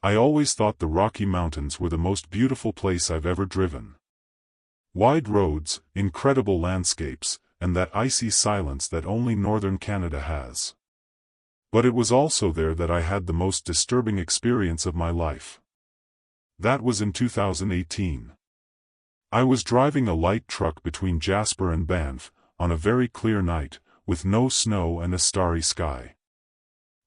I always thought the Rocky Mountains were the most beautiful place I've ever driven. Wide roads, incredible landscapes, and that icy silence that only northern Canada has. But it was also there that I had the most disturbing experience of my life. That was in 2018. I was driving a light truck between Jasper and Banff, on a very clear night, with no snow and a starry sky.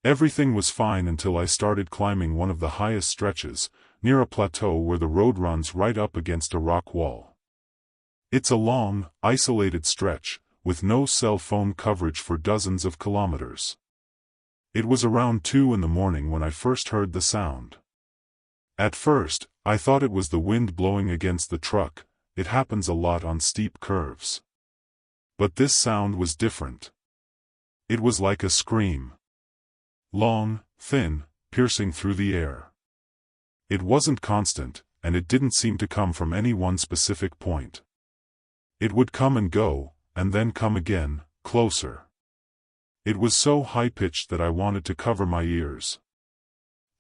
Everything was fine until I started climbing one of the highest stretches, near a plateau where the road runs right up against a rock wall. It's a long, isolated stretch, with no cell phone coverage for dozens of kilometers. It was around 2 in the morning when I first heard the sound. At first, I thought it was the wind blowing against the truck. It happens a lot on steep curves. But this sound was different. It was like a scream. Long, thin, piercing through the air. It wasn't constant, and it didn't seem to come from any one specific point. It would come and go, and then come again, closer. It was so high-pitched that I wanted to cover my ears.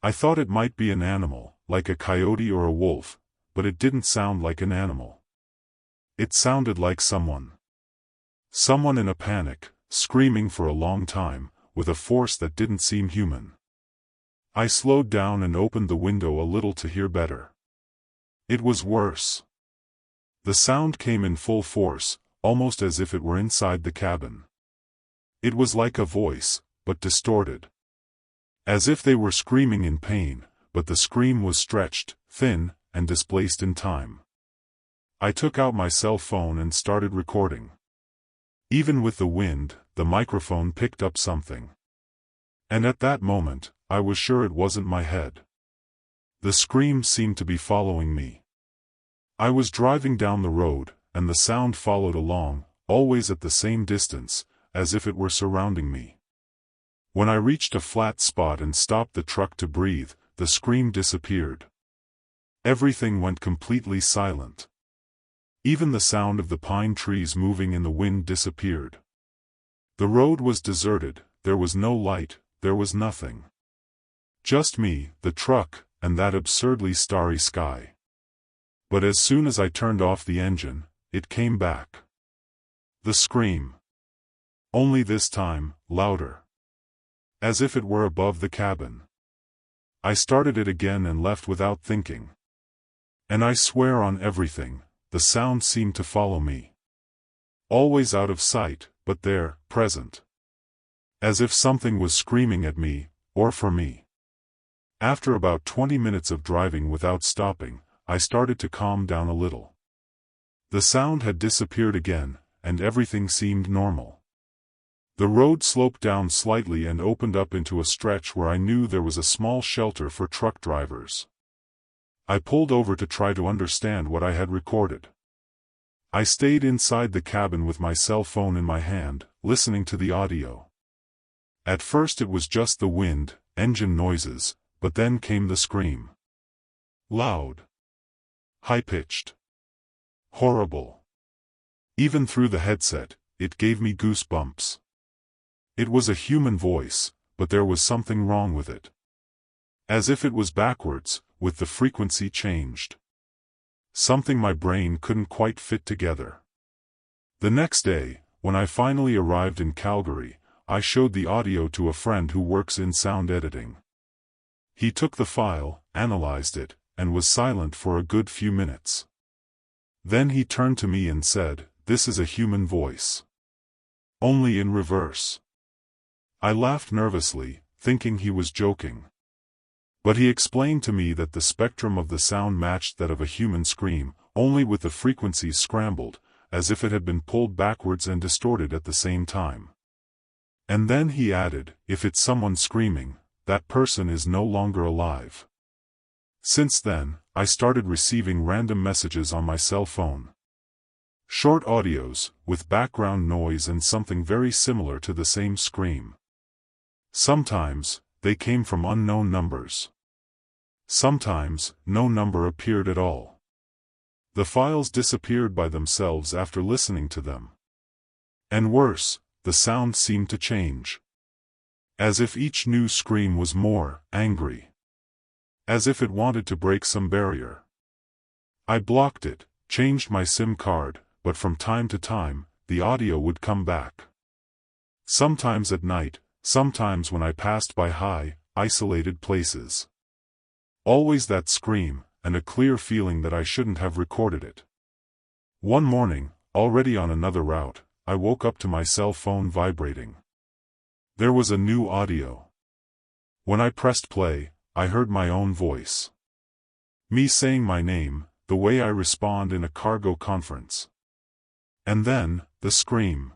I thought it might be an animal, like a coyote or a wolf, but it didn't sound like an animal. It sounded like someone. Someone in a panic, screaming for a long time, with a force that didn't seem human. I slowed down and opened the window a little to hear better. It was worse. The sound came in full force, almost as if it were inside the cabin. It was like a voice, but distorted. As if they were screaming in pain, but the scream was stretched, thin, and displaced in time. I took out my cell phone and started recording. Even with the wind, the microphone picked up something. And at that moment, I was sure it wasn't my head. The scream seemed to be following me. I was driving down the road, and the sound followed along, always at the same distance, as if it were surrounding me. When I reached a flat spot and stopped the truck to breathe, the scream disappeared. Everything went completely silent. Even the sound of the pine trees moving in the wind disappeared. The road was deserted, there was no light, there was nothing. Just me, the truck, and that absurdly starry sky. But as soon as I turned off the engine, it came back. The scream. Only this time, louder. As if it were above the cabin. I started it again and left without thinking. And I swear on everything, the sound seemed to follow me. Always out of sight, but there, present. As if something was screaming at me, or for me. After about 20 minutes of driving without stopping, I started to calm down a little. The sound had disappeared again, and everything seemed normal. The road sloped down slightly and opened up into a stretch where I knew there was a small shelter for truck drivers. I pulled over to try to understand what I had recorded. I stayed inside the cabin with my cell phone in my hand, listening to the audio. At first it was just the wind, engine noises, but then came the scream. Loud. High-pitched. Horrible. Even through the headset, it gave me goosebumps. It was a human voice, but there was something wrong with it. As if it was backwards, with the frequency changed. Something my brain couldn't quite fit together. The next day, when I finally arrived in Calgary, I showed the audio to a friend who works in sound editing. He took the file, analyzed it, and was silent for a good few minutes. Then he turned to me and said, "This is a human voice. Only in reverse." I laughed nervously, thinking he was joking. But he explained to me that the spectrum of the sound matched that of a human scream, only with the frequencies scrambled, as if it had been pulled backwards and distorted at the same time. And then he added, "If it's someone screaming, that person is no longer alive." Since then, I started receiving random messages on my cell phone. Short audios, with background noise and something very similar to the same scream. Sometimes, they came from unknown numbers. Sometimes, no number appeared at all. The files disappeared by themselves after listening to them. And worse, the sound seemed to change. As if each new scream was more angry. as if it wanted to break some barrier. I blocked it, changed my SIM card, but from time to time, the audio would come back. Sometimes at night, sometimes when I passed by high, isolated places. Always that scream, and a clear feeling that I shouldn't have recorded it. One morning, already on another route, I woke up to my cell phone vibrating. There was a new audio. When I pressed play, I heard my own voice. Me saying my name, the way I respond in a cargo conference. And then, the scream.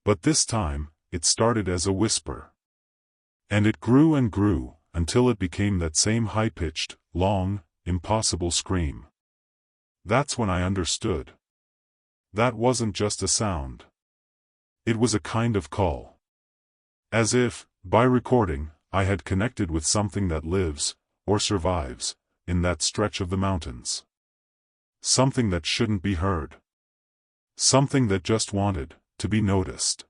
But this time, it started as a whisper. And it grew and grew, until it became that same high-pitched, long, impossible scream. That's when I understood. That wasn't just a sound. It was a kind of call. As if, by recording, I had connected with something that lives, or survives, in that stretch of the mountains. Something that shouldn't be heard. Something that just wanted to be noticed.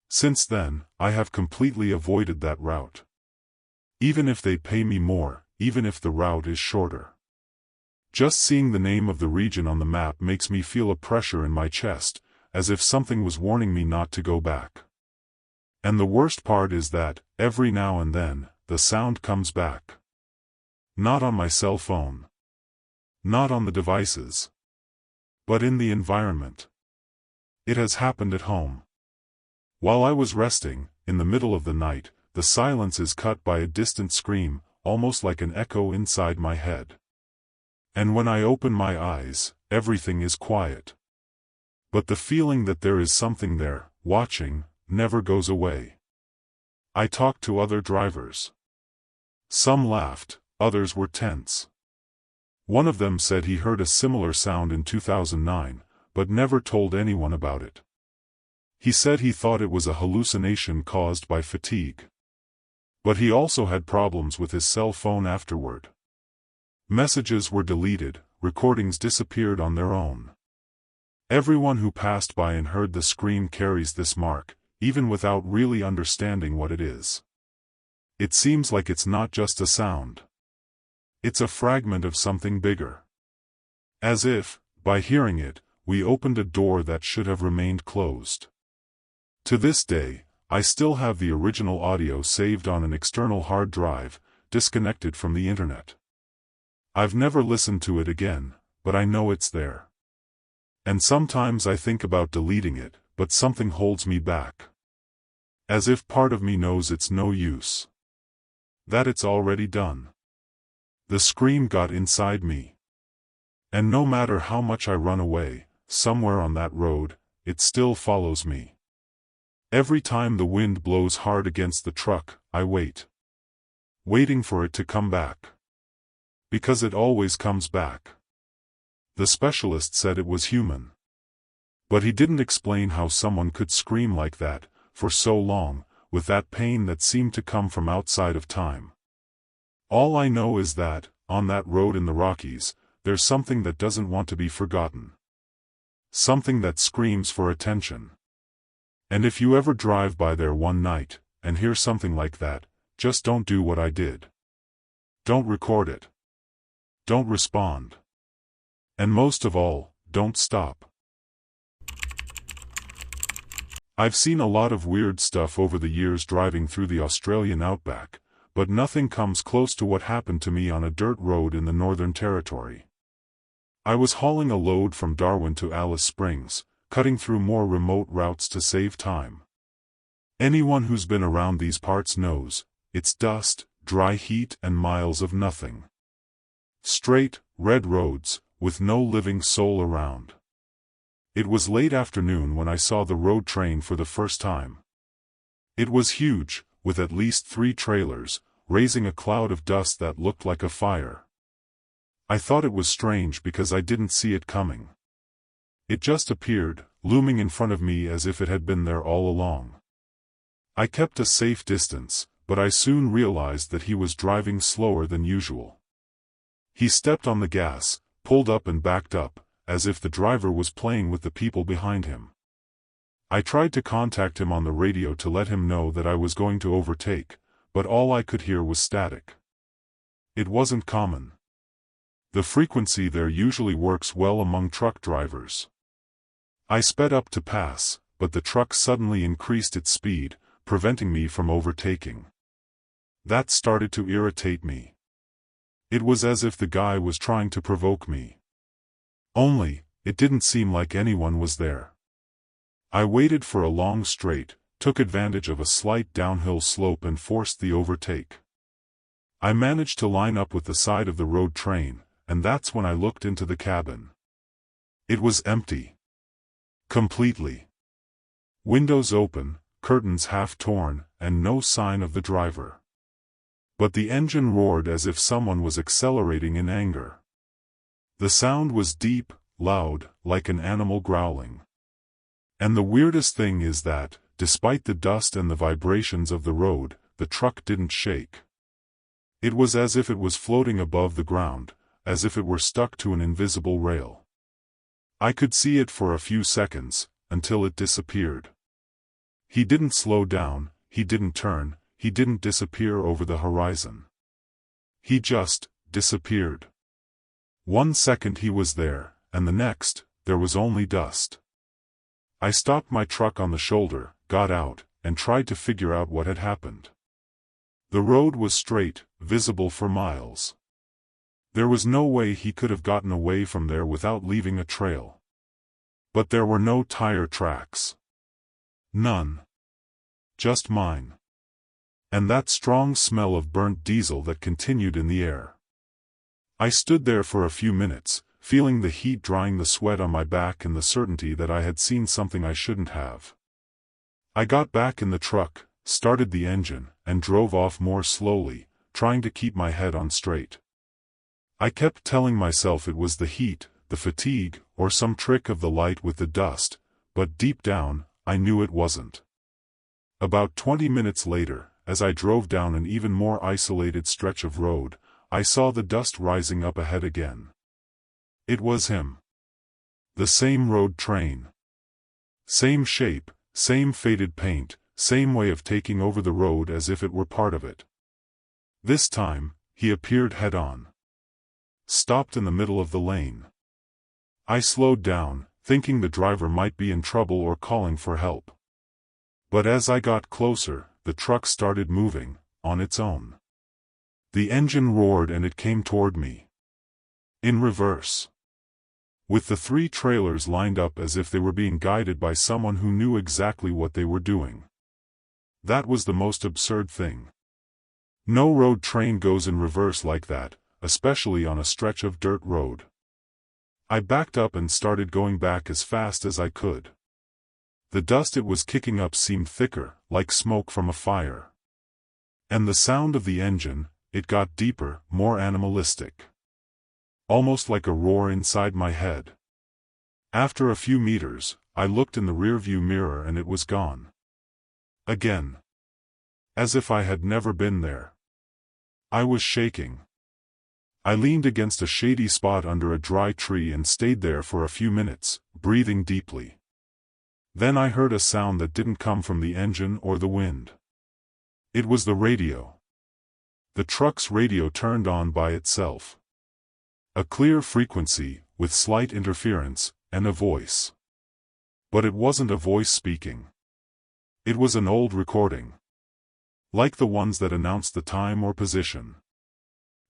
Since then, I have completely avoided that route. Even if they pay me more, even if the route is shorter. Just seeing the name of the region on the map makes me feel a pressure in my chest, as if something was warning me not to go back. And the worst part is that, every now and then, the sound comes back. Not on my cell phone. Not on the devices. But in the environment. It has happened at home. While I was resting, in the middle of the night, the silence is cut by a distant scream, almost like an echo inside my head. And when I open my eyes, everything is quiet. But the feeling that there is something there, watching, never goes away. I talked to other drivers. Some laughed, others were tense. One of them said he heard a similar sound in 2009, but never told anyone about it. He said he thought it was a hallucination caused by fatigue. But he also had problems with his cell phone afterward. Messages were deleted, recordings disappeared on their own. Everyone who passed by and heard the scream carries this mark, even without really understanding what it is. It seems like it's not just a sound. It's a fragment of something bigger. As if, by hearing it, we opened a door that should have remained closed. To this day, I still have the original audio saved on an external hard drive, disconnected from the internet. I've never listened to it again, but I know it's there. And sometimes I think about deleting it, but something holds me back. As if part of me knows it's no use. That it's already done. The scream got inside me. And no matter how much I run away, somewhere on that road, it still follows me. Every time the wind blows hard against the truck, I wait. Waiting for it to come back. Because it always comes back. The specialist said it was human. But he didn't explain how someone could scream like that, for so long, with that pain that seemed to come from outside of time. All I know is that, on that road in the Rockies, there's something that doesn't want to be forgotten. Something that screams for attention. And if you ever drive by there one night, and hear something like that, just don't do what I did. Don't record it. Don't respond. And most of all, don't stop. I've seen a lot of weird stuff over the years driving through the Australian outback, but nothing comes close to what happened to me on a dirt road in the Northern Territory. I was hauling a load from Darwin to Alice Springs, cutting through more remote routes to save time. Anyone who's been around these parts knows, it's dust, dry heat and miles of nothing. Straight, red roads, with no living soul around. It was late afternoon when I saw the road train for the first time. It was huge, with at least 3 trailers, raising a cloud of dust that looked like a fire. I thought it was strange because I didn't see it coming. It just appeared, looming in front of me as if it had been there all along. I kept a safe distance, but I soon realized that he was driving slower than usual. He stepped on the gas, pulled up and backed up, as if the driver was playing with the people behind him. I tried to contact him on the radio to let him know that I was going to overtake, but all I could hear was static. It wasn't common. The frequency there usually works well among truck drivers. I sped up to pass, but the truck suddenly increased its speed, preventing me from overtaking. That started to irritate me. It was as if the guy was trying to provoke me. Only, it didn't seem like anyone was there. I waited for a long straight, took advantage of a slight downhill slope and forced the overtake. I managed to line up with the side of the road train, and that's when I looked into the cabin. It was empty. Completely. Windows open, curtains half torn, and no sign of the driver. But the engine roared as if someone was accelerating in anger. The sound was deep, loud, like an animal growling. And the weirdest thing is that, despite the dust and the vibrations of the road, the truck didn't shake. It was as if it was floating above the ground, as if it were stuck to an invisible rail. I could see it for a few seconds, until it disappeared. He didn't slow down, he didn't turn, he didn't disappear over the horizon. He just disappeared. 1 second he was there, and the next, there was only dust. I stopped my truck on the shoulder, got out, and tried to figure out what had happened. The road was straight, visible for miles. There was no way he could have gotten away from there without leaving a trail. But there were no tire tracks. None. Just mine. And that strong smell of burnt diesel that continued in the air. I stood there for a few minutes, feeling the heat drying the sweat on my back and the certainty that I had seen something I shouldn't have. I got back in the truck, started the engine, and drove off more slowly, trying to keep my head on straight. I kept telling myself it was the heat, the fatigue, or some trick of the light with the dust, but deep down, I knew it wasn't. About 20 minutes later, as I drove down an even more isolated stretch of road, I saw the dust rising up ahead again. It was him. The same road train. Same shape, same faded paint, same way of taking over the road as if it were part of it. This time, he appeared head-on. Stopped in the middle of the lane. I slowed down, thinking the driver might be in trouble or calling for help. But as I got closer, the truck started moving, on its own. The engine roared and it came toward me. In reverse. With the 3 trailers lined up as if they were being guided by someone who knew exactly what they were doing. That was the most absurd thing. No road train goes in reverse like that, especially on a stretch of dirt road. I backed up and started going back as fast as I could. The dust it was kicking up seemed thicker, like smoke from a fire. And the sound of the engine, it got deeper, more animalistic. Almost like a roar inside my head. After a few meters, I looked in the rearview mirror and it was gone. Again. As if I had never been there. I was shaking. I leaned against a shady spot under a dry tree and stayed there for a few minutes, breathing deeply. Then I heard a sound that didn't come from the engine or the wind. It was the radio. The truck's radio turned on by itself. A clear frequency, with slight interference, and a voice. But it wasn't a voice speaking. It was an old recording. Like the ones that announced the time or position.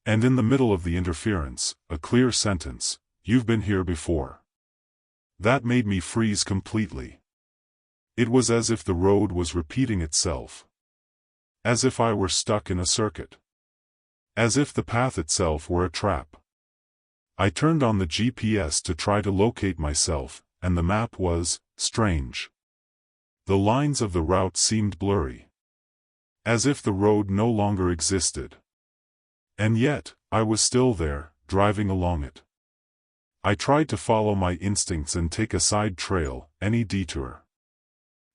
And in the middle of the interference, a clear sentence, "You've been here before." That made me freeze completely. It was as if the road was repeating itself. As if I were stuck in a circuit. As if the path itself were a trap. I turned on the GPS to try to locate myself, and the map was strange. The lines of the route seemed blurry. As if the road no longer existed. And yet, I was still there, driving along it. I tried to follow my instincts and take a side trail, any detour.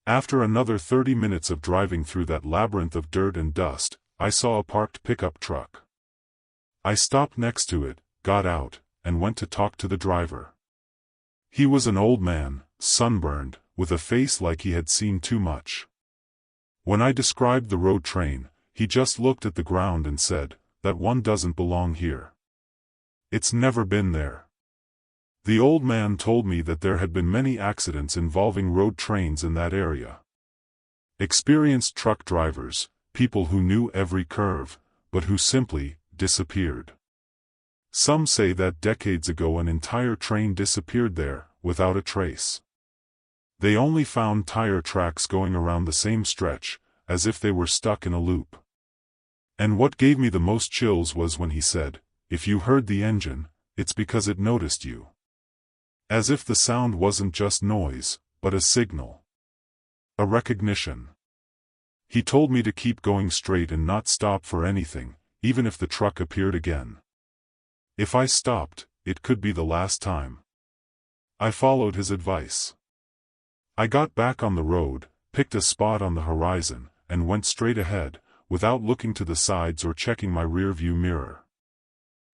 After another 30 minutes of driving through that labyrinth of dirt and dust, I saw a parked pickup truck. I stopped next to it, got out, and went to talk to the driver. He was an old man, sunburned, with a face like he had seen too much. When I described the road train, he just looked at the ground and said, that one doesn't belong here. It's never been there. The old man told me that there had been many accidents involving road trains in that area. Experienced truck drivers, people who knew every curve, but who simply disappeared. Some say that decades ago an entire train disappeared there, without a trace. They only found tire tracks going around the same stretch, as if they were stuck in a loop. And what gave me the most chills was when he said, "If you heard the engine, it's because it noticed you." As if the sound wasn't just noise, but a signal. A recognition. He told me to keep going straight and not stop for anything, even if the truck appeared again. If I stopped, it could be the last time. I followed his advice. I got back on the road, picked a spot on the horizon, and went straight ahead, without looking to the sides or checking my rear-view mirror.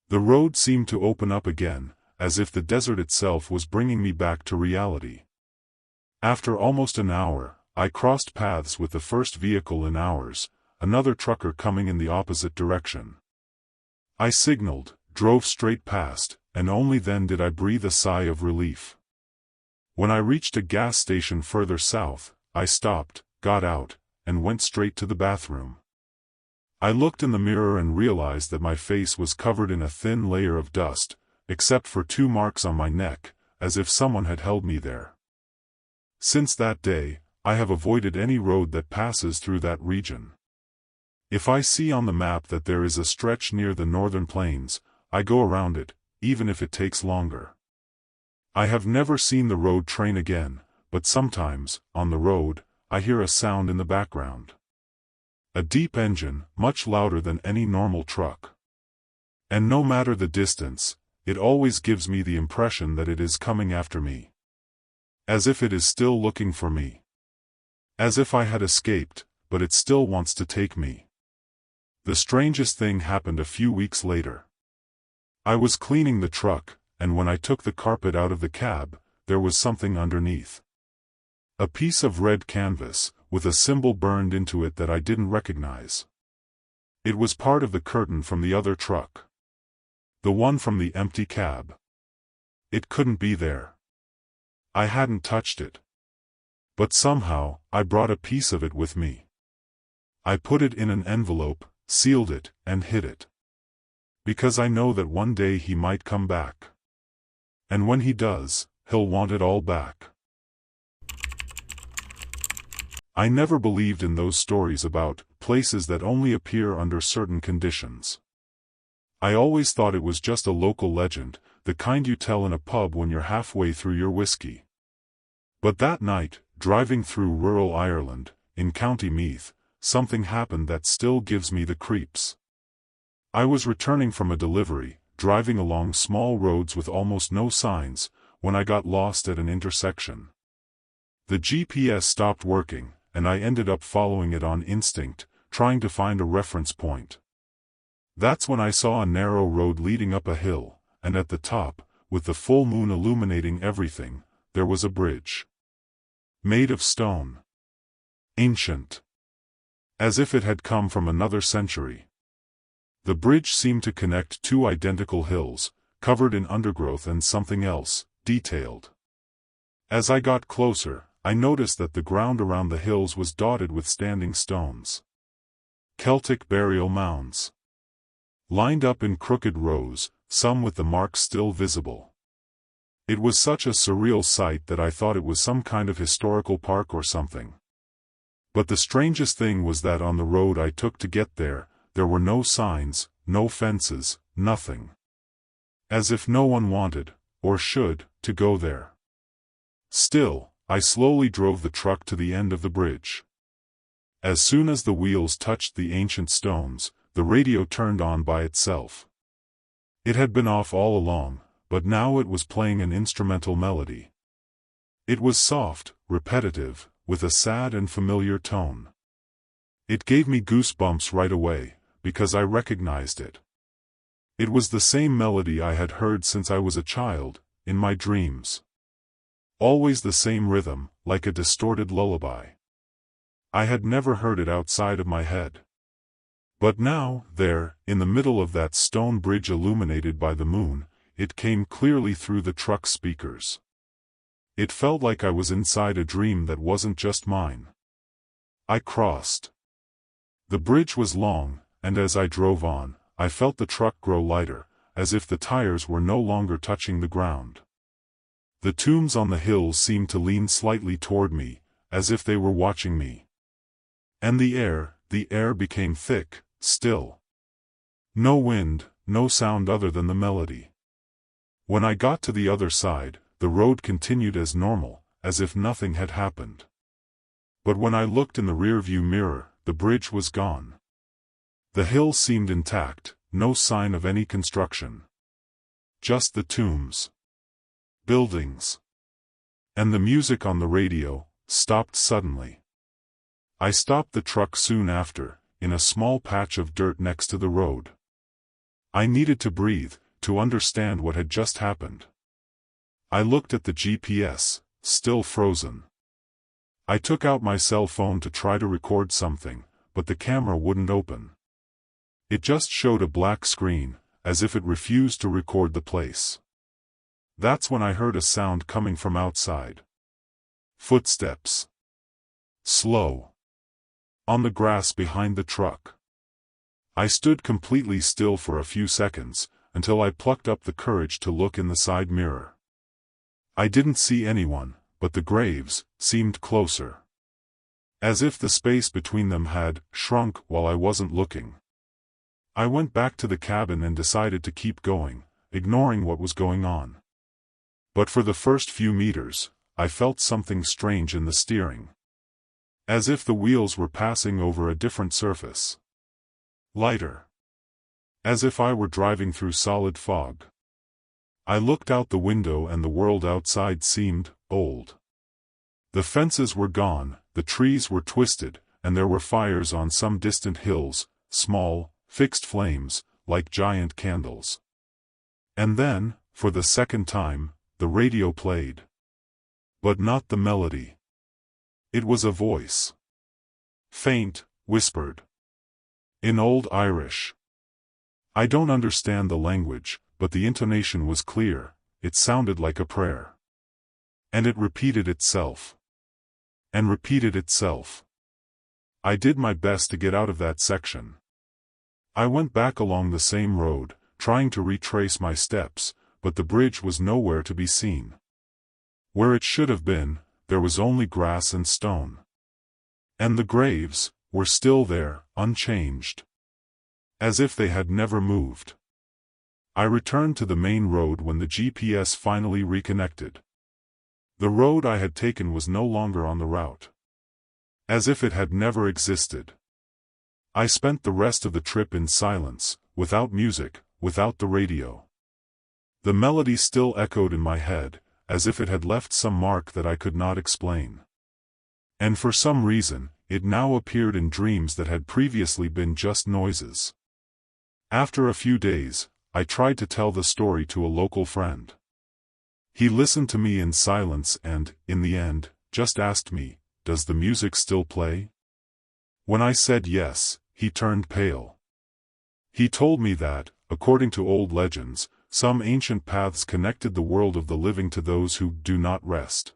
The road seemed to open up again, as if the desert itself was bringing me back to reality. After almost an hour, I crossed paths with the first vehicle in hours, another trucker coming in the opposite direction. I signaled, drove straight past, and only then did I breathe a sigh of relief. When I reached a gas station further south, I stopped, got out, and went straight to the bathroom. I looked in the mirror and realized that my face was covered in a thin layer of dust, except for 2 marks on my neck, as if someone had held me there. Since that day, I have avoided any road that passes through that region. If I see on the map that there is a stretch near the northern plains, I go around it, even if it takes longer. I have never seen the road train again, but sometimes, on the road, I hear a sound in the background. A deep engine, much louder than any normal truck. And no matter the distance, it always gives me the impression that it is coming after me. As if it is still looking for me. As if I had escaped, but it still wants to take me. The strangest thing happened a few weeks later. I was cleaning the truck, and when I took the carpet out of the cab, there was something underneath. A piece of red canvas, with a symbol burned into it that I didn't recognize. It was part of the curtain from the other truck. The one from the empty cab. It couldn't be there. I hadn't touched it. But somehow, I brought a piece of it with me. I put it in an envelope, sealed it, and hid it. Because I know that one day he might come back. And when he does, he'll want it all back. I never believed in those stories about places that only appear under certain conditions. I always thought it was just a local legend, the kind you tell in a pub when you're halfway through your whiskey. But that night, driving through rural Ireland, in County Meath, something happened that still gives me the creeps. I was returning from a delivery, driving along small roads with almost no signs, when I got lost at an intersection. The GPS stopped working, and I ended up following it on instinct, trying to find a reference point. That's when I saw a narrow road leading up a hill, and at the top, with the full moon illuminating everything, there was a bridge. Made of stone. Ancient. As if it had come from another century. The bridge seemed to connect 2 identical hills, covered in undergrowth and something else, detailed. As I got closer, I noticed that the ground around the hills was dotted with standing stones. Celtic burial mounds. Lined up in crooked rows, some with the marks still visible. It was such a surreal sight that I thought it was some kind of historical park or something. But the strangest thing was that on the road I took to get there were no signs, no fences, nothing. As if no one wanted, or should, to go there. Still, I slowly drove the truck to the end of the bridge. As soon as the wheels touched the ancient stones, the radio turned on by itself. It had been off all along, but now it was playing an instrumental melody. It was soft, repetitive, with a sad and familiar tone. It gave me goosebumps right away, because I recognized it. It was the same melody I had heard since I was a child, in my dreams. Always the same rhythm, like a distorted lullaby. I had never heard it outside of my head. But now, there, in the middle of that stone bridge illuminated by the moon, it came clearly through the truck's speakers. It felt like I was inside a dream that wasn't just mine. I crossed. The bridge was long, and as I drove on, I felt the truck grow lighter, as if the tires were no longer touching the ground. The tombs on the hills seemed to lean slightly toward me, as if they were watching me. And the air became thick, still. No wind, no sound other than the melody. When I got to the other side, the road continued as normal, as if nothing had happened. But when I looked in the rearview mirror, the bridge was gone. The hill seemed intact, no sign of any construction. Just the tombs. Buildings. And the music on the radio stopped suddenly. I stopped the truck soon after, in a small patch of dirt next to the road. I needed to breathe, to understand what had just happened. I looked at the GPS, still frozen. I took out my cell phone to try to record something, but the camera wouldn't open. It just showed a black screen, as if it refused to record the place. That's when I heard a sound coming from outside. Footsteps. Slow. On the grass behind the truck. I stood completely still for a few seconds, until I plucked up the courage to look in the side mirror. I didn't see anyone, but the graves seemed closer. As if the space between them had shrunk while I wasn't looking. I went back to the cabin and decided to keep going, ignoring what was going on. But for the first few meters, I felt something strange in the steering. As if the wheels were passing over a different surface. Lighter. As if I were driving through solid fog. I looked out the window and the world outside seemed old. The fences were gone, the trees were twisted, and there were fires on some distant hills, small, fixed flames, like giant candles. And then, for the second time, the radio played. But not the melody. It was a voice. Faint, whispered. In Old Irish. I don't understand the language, but the intonation was clear, it sounded like a prayer. And it repeated itself. And repeated itself. I did my best to get out of that section. I went back along the same road, trying to retrace my steps, but the bridge was nowhere to be seen. Where it should have been, there was only grass and stone. And the graves were still there, unchanged. As if they had never moved. I returned to the main road when the GPS finally reconnected. The road I had taken was no longer on the route. As if it had never existed. I spent the rest of the trip in silence, without music, without the radio. The melody still echoed in my head, as if it had left some mark that I could not explain. And for some reason, it now appeared in dreams that had previously been just noises. After a few days, I tried to tell the story to a local friend. He listened to me in silence and, in the end, just asked me, "Does the music still play?" When I said yes, he turned pale. He told me that, according to old legends, some ancient paths connected the world of the living to those who do not rest.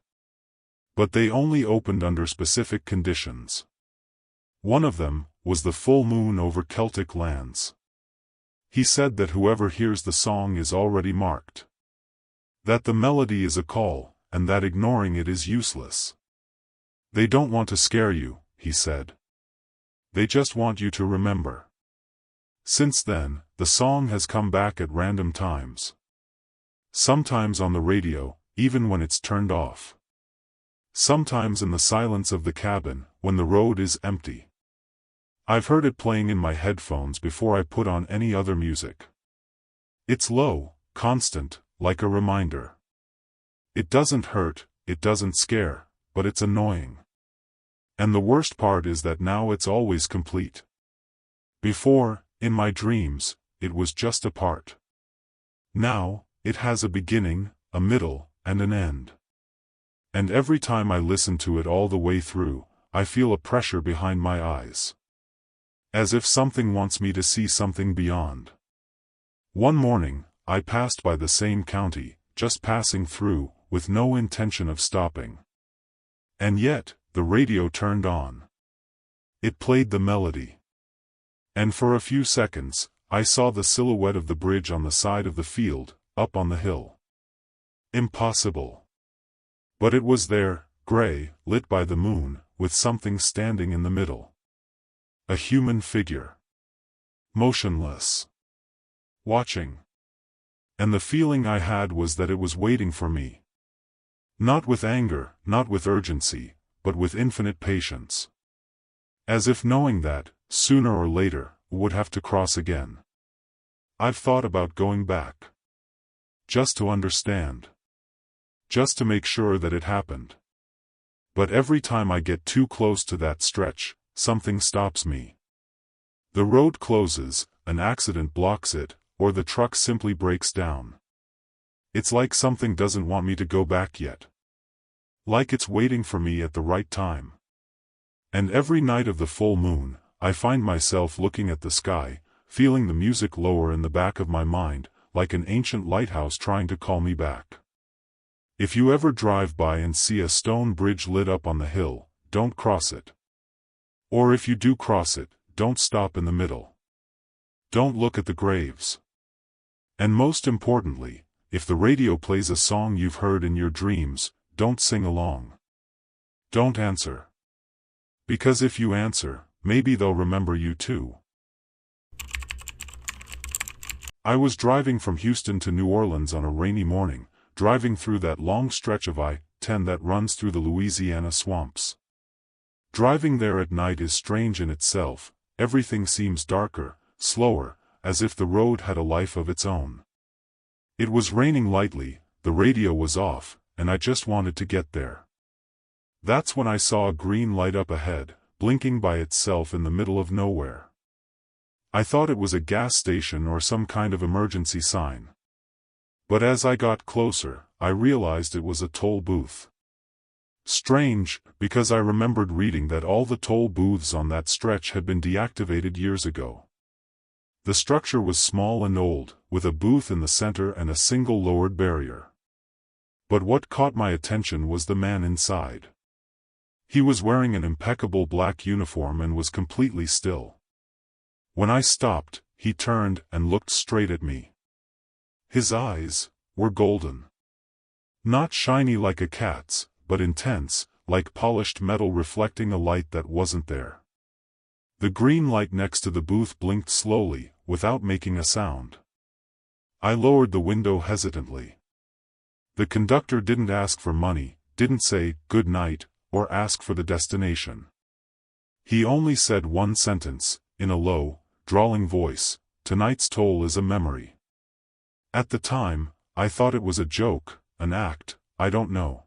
But they only opened under specific conditions. One of them was the full moon over Celtic lands. He said that whoever hears the song is already marked. That the melody is a call, and that ignoring it is useless. They don't want to scare you, he said. They just want you to remember. Since then, the song has come back at random times. Sometimes on the radio, even when it's turned off. Sometimes in the silence of the cabin, when the road is empty. I've heard it playing in my headphones before I put on any other music. It's low, constant, like a reminder. It doesn't hurt, it doesn't scare, but it's annoying. And the worst part is that now it's always complete. Before, in my dreams, it was just a part. Now, it has a beginning, a middle, and an end. And every time I listen to it all the way through, I feel a pressure behind my eyes. As if something wants me to see something beyond. One morning, I passed by the same county, just passing through, with no intention of stopping. And yet, the radio turned on. It played the melody. And for a few seconds, I saw the silhouette of the bridge on the side of the field, up on the hill. Impossible. But it was there, gray, lit by the moon, with something standing in the middle. A human figure. Motionless. Watching. And the feeling I had was that it was waiting for me. Not with anger, not with urgency, but with infinite patience. As if knowing that, sooner or later, would have to cross again. I've thought about going back. Just to understand. Just to make sure that it happened. But every time I get too close to that stretch, something stops me. The road closes, an accident blocks it, or the truck simply breaks down. It's like something doesn't want me to go back yet. Like it's waiting for me at the right time. And every night of the full moon, I find myself looking at the sky, feeling the music lower in the back of my mind, like an ancient lighthouse trying to call me back. If you ever drive by and see a stone bridge lit up on the hill, don't cross it. Or if you do cross it, don't stop in the middle. Don't look at the graves. And most importantly, if the radio plays a song you've heard in your dreams, don't sing along. Don't answer. Because if you answer, maybe they'll remember you too. I was driving from Houston to New Orleans on a rainy morning, driving through that long stretch of I-10 that runs through the Louisiana swamps. Driving there at night is strange in itself. Everything seems darker, slower, as if the road had a life of its own. It was raining lightly, the radio was off, and I just wanted to get there. That's when I saw a green light up ahead, blinking by itself in the middle of nowhere. I thought it was a gas station or some kind of emergency sign. But as I got closer, I realized it was a toll booth. Strange, because I remembered reading that all the toll booths on that stretch had been deactivated years ago. The structure was small and old, with a booth in the center and a single lowered barrier. But what caught my attention was the man inside. He was wearing an impeccable black uniform and was completely still. When I stopped, he turned and looked straight at me. His eyes were golden. Not shiny like a cat's, but intense, like polished metal reflecting a light that wasn't there. The green light next to the booth blinked slowly, without making a sound. I lowered the window hesitantly. The conductor didn't ask for money, didn't say, "Good night," or ask for the destination. He only said one sentence, in a low, drawling voice, "Tonight's toll is a memory." At the time, I thought it was a joke, an act, I don't know.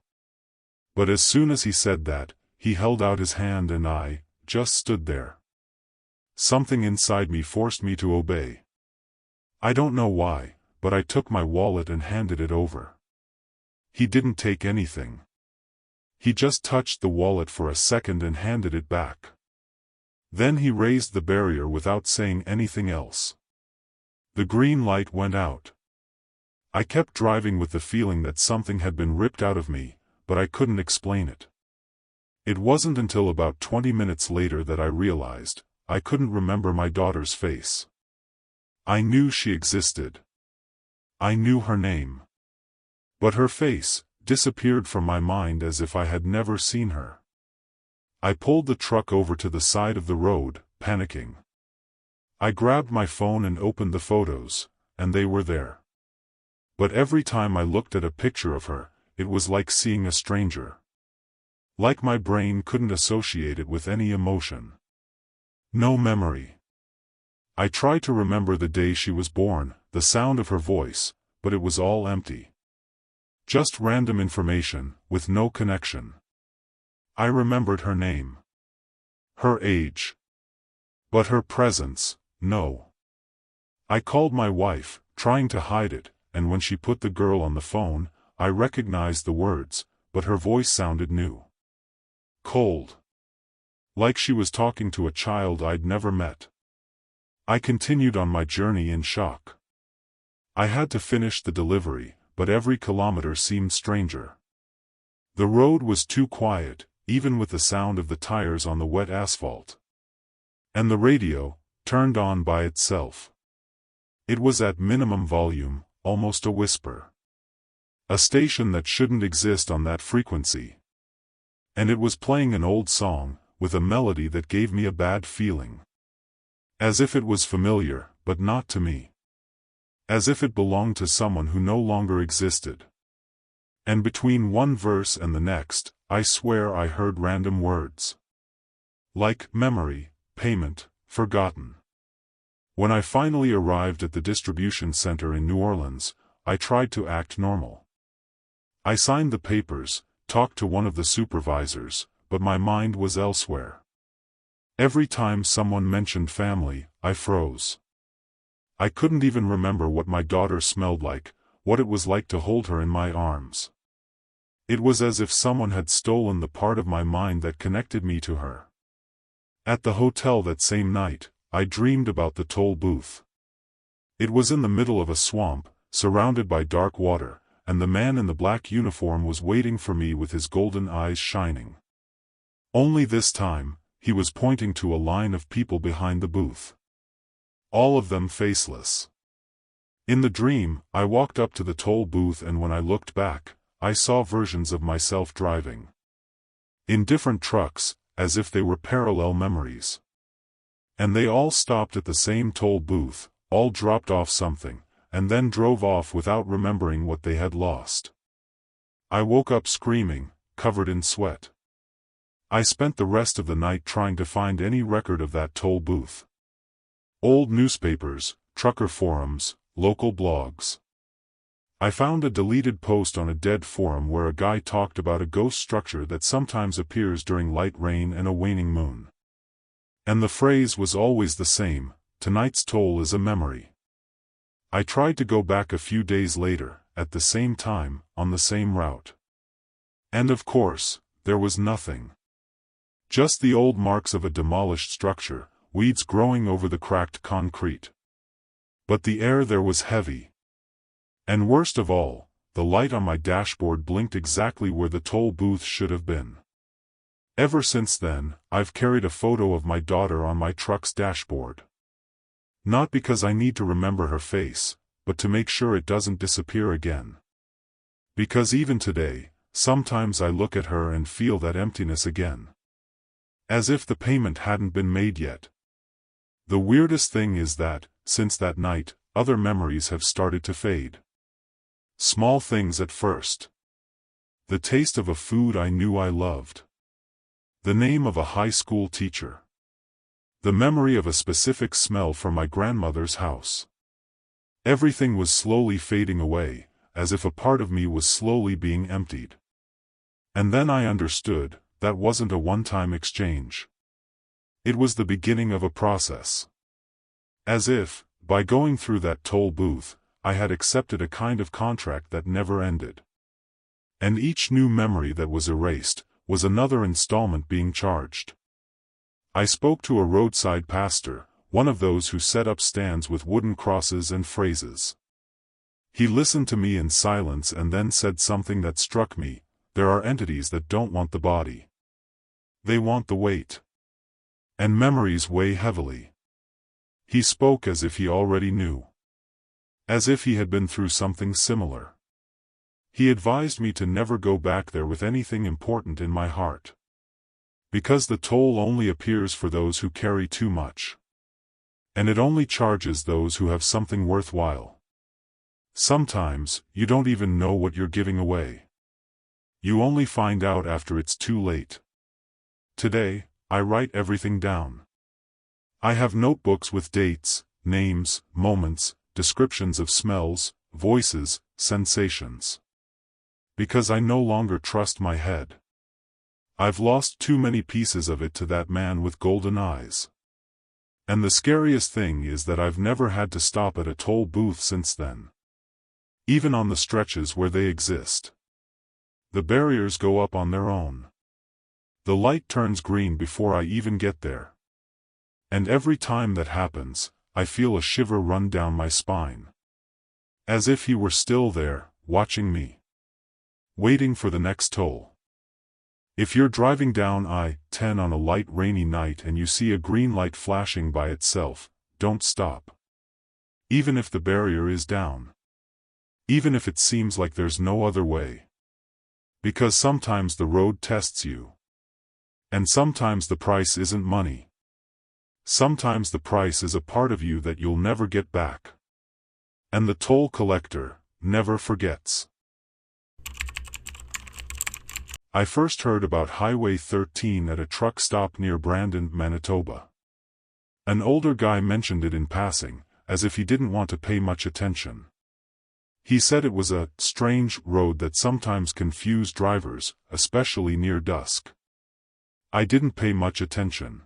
But as soon as he said that, he held out his hand and I just stood there. Something inside me forced me to obey. I don't know why, but I took my wallet and handed it over. He didn't take anything. He just touched the wallet for a second and handed it back. Then he raised the barrier without saying anything else. The green light went out. I kept driving with the feeling that something had been ripped out of me, but I couldn't explain it. It wasn't until about 20 minutes later that I realized, I couldn't remember my daughter's face. I knew she existed. I knew her name. But her face disappeared from my mind as if I had never seen her. I pulled the truck over to the side of the road, panicking. I grabbed my phone and opened the photos, and they were there. But every time I looked at a picture of her, it was like seeing a stranger. Like my brain couldn't associate it with any emotion. No memory. I tried to remember the day she was born, the sound of her voice, but it was all empty. Just random information, with no connection. I remembered her name. Her age. But her presence, no. I called my wife, trying to hide it, and when she put the girl on the phone, I recognized the words, but her voice sounded new. Cold. Like she was talking to a child I'd never met. I continued on my journey in shock. I had to finish the delivery, but every kilometer seemed stranger. The road was too quiet, even with the sound of the tires on the wet asphalt. And the radio, turned on by itself. It was at minimum volume, almost a whisper. A station that shouldn't exist on that frequency. And it was playing an old song, with a melody that gave me a bad feeling. As if it was familiar, but not to me. As if it belonged to someone who no longer existed. And between one verse and the next, I swear I heard random words. Like memory, payment, forgotten. When I finally arrived at the distribution center in New Orleans, I tried to act normal. I signed the papers, talked to one of the supervisors, but my mind was elsewhere. Every time someone mentioned family, I froze. I couldn't even remember what my daughter smelled like, what it was like to hold her in my arms. It was as if someone had stolen the part of my mind that connected me to her. At the hotel that same night, I dreamed about the toll booth. It was in the middle of a swamp, surrounded by dark water, and the man in the black uniform was waiting for me with his golden eyes shining. Only this time, he was pointing to a line of people behind the booth. All of them faceless. In the dream, I walked up to the toll booth, and when I looked back, I saw versions of myself driving. In different trucks, as if they were parallel memories. And they all stopped at the same toll booth, all dropped off something, and then drove off without remembering what they had lost. I woke up screaming, covered in sweat. I spent the rest of the night trying to find any record of that toll booth. Old newspapers, trucker forums, local blogs. I found a deleted post on a dead forum where a guy talked about a ghost structure that sometimes appears during light rain and a waning moon. And the phrase was always the same: tonight's toll is a memory. I tried to go back a few days later, at the same time, on the same route. And of course, there was nothing. Just the old marks of a demolished structure, weeds growing over the cracked concrete. But the air there was heavy. And worst of all, the light on my dashboard blinked exactly where the toll booth should have been. Ever since then, I've carried a photo of my daughter on my truck's dashboard. Not because I need to remember her face, but to make sure it doesn't disappear again. Because even today, sometimes I look at her and feel that emptiness again. As if the payment hadn't been made yet. The weirdest thing is that, since that night, other memories have started to fade. Small things at first. The taste of a food I knew I loved. The name of a high school teacher. The memory of a specific smell from my grandmother's house. Everything was slowly fading away, as if a part of me was slowly being emptied. And then I understood, that wasn't a one-time exchange. It was the beginning of a process. As if, by going through that toll booth, I had accepted a kind of contract that never ended. And each new memory that was erased, was another installment being charged. I spoke to a roadside pastor, one of those who set up stands with wooden crosses and phrases. He listened to me in silence and then said something that struck me: there are entities that don't want the body. They want the weight. And memories weigh heavily. He spoke as if he already knew. As if he had been through something similar. He advised me to never go back there with anything important in my heart. Because the toll only appears for those who carry too much. And it only charges those who have something worthwhile. Sometimes, you don't even know what you're giving away. You only find out after it's too late. Today, I write everything down. I have notebooks with dates, names, moments, descriptions of smells, voices, sensations. Because I no longer trust my head. I've lost too many pieces of it to that man with golden eyes. And the scariest thing is that I've never had to stop at a toll booth since then. Even on the stretches where they exist. The barriers go up on their own. The light turns green before I even get there. And every time that happens, I feel a shiver run down my spine. As if he were still there, watching me. Waiting for the next toll. If you're driving down I-10 on a light rainy night and you see a green light flashing by itself, don't stop. Even if the barrier is down. Even if it seems like there's no other way. Because sometimes the road tests you. And sometimes the price isn't money. Sometimes the price is a part of you that you'll never get back. And the toll collector never forgets. I first heard about Highway 13 at a truck stop near Brandon, Manitoba. An older guy mentioned it in passing, as if he didn't want to pay much attention. He said it was a strange road that sometimes confused drivers, especially near dusk. I didn't pay much attention.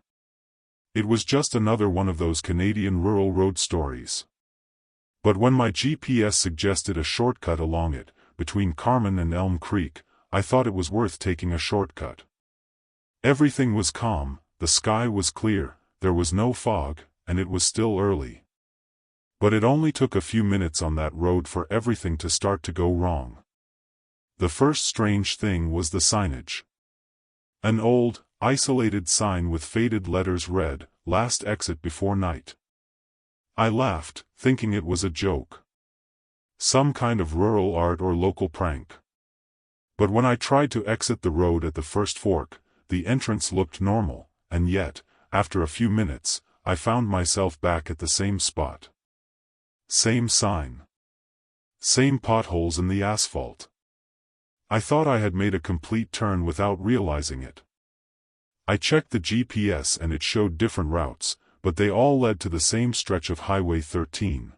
It was just another one of those Canadian rural road stories. But when my GPS suggested a shortcut along it, between Carman and Elm Creek, I thought it was worth taking a shortcut. Everything was calm, the sky was clear, there was no fog, and it was still early. But it only took a few minutes on that road for everything to start to go wrong. The first strange thing was the signage. An old, isolated sign with faded letters read, "Last exit before night." I laughed, thinking it was a joke. Some kind of rural art or local prank. But when I tried to exit the road at the first fork, the entrance looked normal, and yet, after a few minutes, I found myself back at the same spot. Same sign. Same potholes in the asphalt. I thought I had made a complete turn without realizing it. I checked the GPS and it showed different routes, but they all led to the same stretch of Highway 13.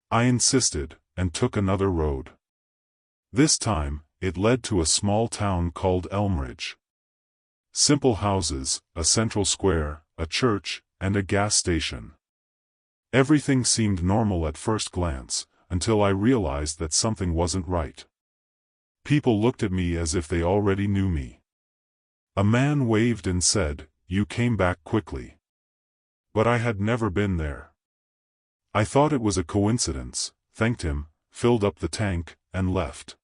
I insisted, and took another road. This time, it led to a small town called Elmridge. Simple houses, a central square, a church, and a gas station. Everything seemed normal at first glance, until I realized that something wasn't right. People looked at me as if they already knew me. A man waved and said, "You came back quickly." But I had never been there. I thought it was a coincidence, thanked him, filled up the tank, and left.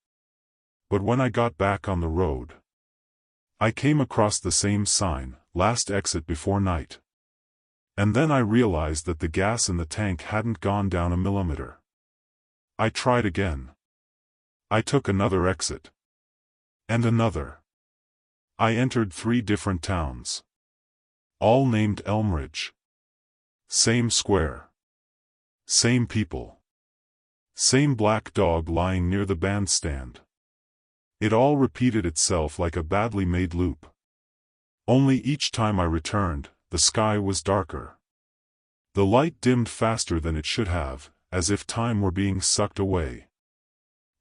But when I got back on the road, I came across the same sign, "Last exit before night." And then I realized that the gas in the tank hadn't gone down a millimeter. I tried again. I took another exit. And another. I entered 3 different towns. All named Elmridge. Same square. Same people. Same black dog lying near the bandstand. It all repeated itself like a badly made loop. Only each time I returned, the sky was darker. The light dimmed faster than it should have, as if time were being sucked away.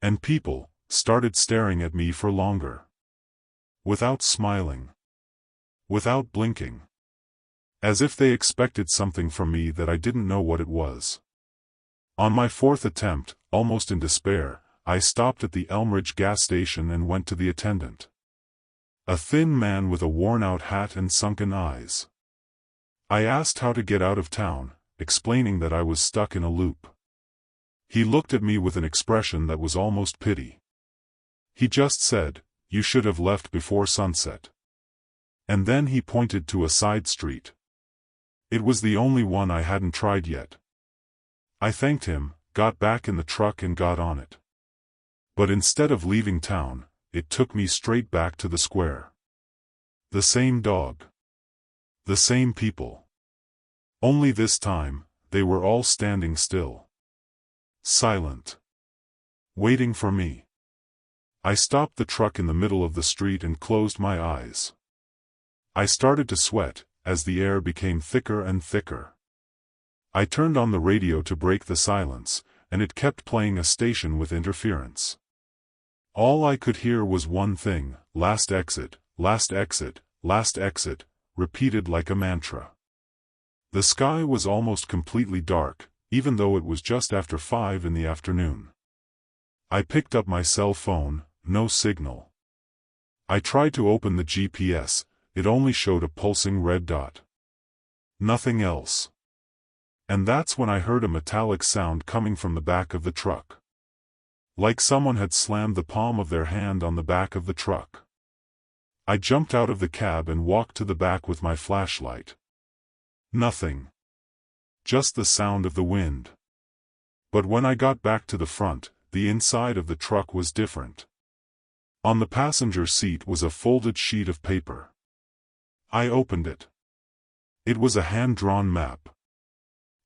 And people started staring at me for longer. Without smiling. Without blinking. As if they expected something from me that I didn't know what it was. On my 4th attempt, almost in despair, I stopped at the Elmridge gas station and went to the attendant. A thin man with a worn-out hat and sunken eyes. I asked how to get out of town, explaining that I was stuck in a loop. He looked at me with an expression that was almost pity. He just said, "You should have left before sunset." And then he pointed to a side street. It was the only one I hadn't tried yet. I thanked him, got back in the truck and got on it. But instead of leaving town, it took me straight back to the square. The same dog. The same people. Only this time, they were all standing still. Silent. Waiting for me. I stopped the truck in the middle of the street and closed my eyes. I started to sweat, as the air became thicker and thicker. I turned on the radio to break the silence, and it kept playing a station with interference. All I could hear was one thing, "Last exit, last exit, last exit," repeated like a mantra. The sky was almost completely dark, even though it was just after 5 in the afternoon. I picked up my cell phone, no signal. I tried to open the GPS, it only showed a pulsing red dot. Nothing else. And that's when I heard a metallic sound coming from the back of the truck. Like someone had slammed the palm of their hand on the back of the truck. I jumped out of the cab and walked to the back with my flashlight. Nothing. Just the sound of the wind. But when I got back to the front, the inside of the truck was different. On the passenger seat was a folded sheet of paper. I opened it. It was a hand-drawn map.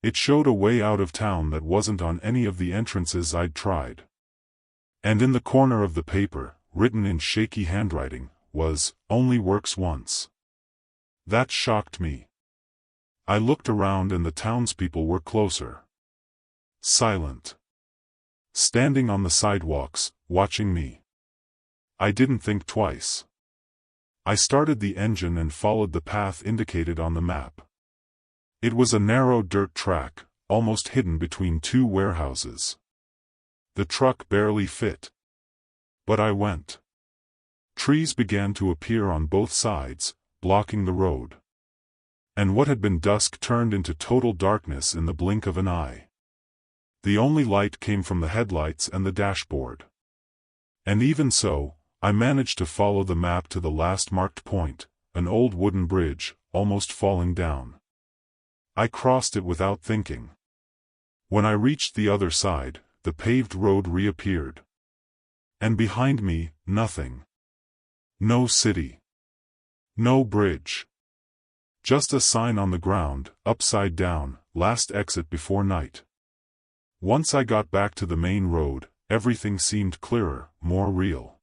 It showed a way out of town that wasn't on any of the entrances I'd tried. And in the corner of the paper, written in shaky handwriting, was, "Only works once." That shocked me. I looked around and the townspeople were closer. Silent. Standing on the sidewalks, watching me. I didn't think twice. I started the engine and followed the path indicated on the map. It was a narrow dirt track, almost hidden between two warehouses. The truck barely fit. But I went. Trees began to appear on both sides, blocking the road. And what had been dusk turned into total darkness in the blink of an eye. The only light came from the headlights and the dashboard. And even so, I managed to follow the map to the last marked point, an old wooden bridge, almost falling down. I crossed it without thinking. When I reached the other side, the paved road reappeared. And behind me, nothing. No city. No bridge. Just a sign on the ground, upside down, "Last exit before night." Once I got back to the main road, everything seemed clearer, more real.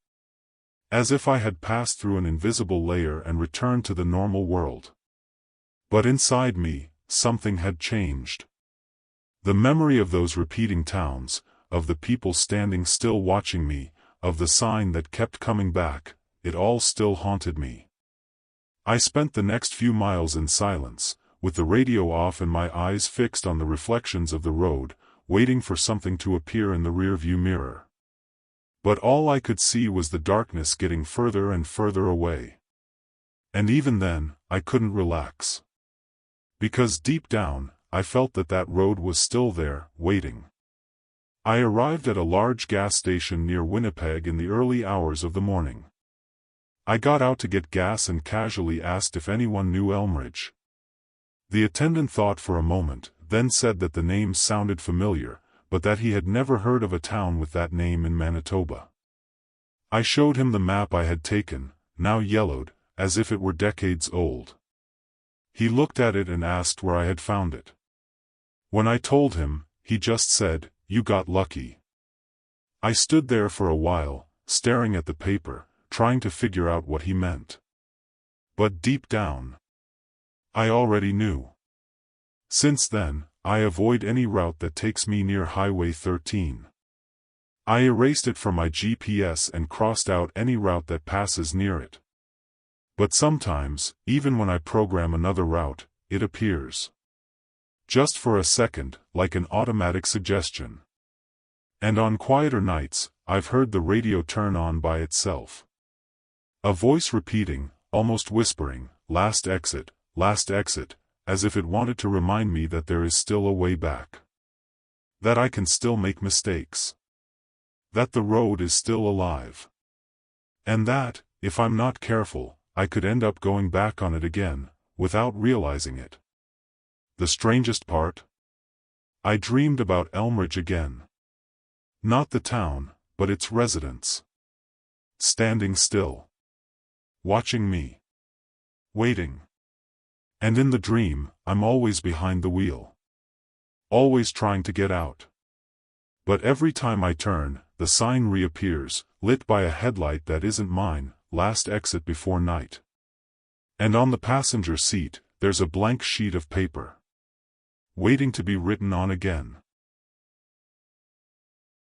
As if I had passed through an invisible layer and returned to the normal world. But inside me, something had changed. The memory of those repeating towns, of the people standing still watching me, of the sign that kept coming back, it all still haunted me. I spent the next few miles in silence, with the radio off and my eyes fixed on the reflections of the road, waiting for something to appear in the rearview mirror. But all I could see was the darkness getting further and further away. And even then, I couldn't relax. Because deep down, I felt that that road was still there, waiting. I arrived at a large gas station near Winnipeg in the early hours of the morning. I got out to get gas and casually asked if anyone knew Elmridge. The attendant thought for a moment, then said that the name sounded familiar, but that he had never heard of a town with that name in Manitoba. I showed him the map I had taken, now yellowed, as if it were decades old. He looked at it and asked where I had found it. When I told him, he just said, "You got lucky." I stood there for a while, staring at the paper, trying to figure out what he meant. But deep down, I already knew. Since then, I avoid any route that takes me near Highway 13. I erased it from my GPS and crossed out any route that passes near it. But sometimes, even when I program another route, it appears. Just for a second, like an automatic suggestion. And on quieter nights, I've heard the radio turn on by itself. A voice repeating, almost whispering, last exit," as if it wanted to remind me that there is still a way back. That I can still make mistakes. That the road is still alive. And that, if I'm not careful, I could end up going back on it again, without realizing it. The strangest part? I dreamed about Elmridge again. Not the town, but its residents. Standing still. Watching me. Waiting. And in the dream, I'm always behind the wheel. Always trying to get out. But every time I turn, the sign reappears, lit by a headlight that isn't mine, "Last exit before night." And on the passenger seat, there's a blank sheet of paper. Waiting to be written on again.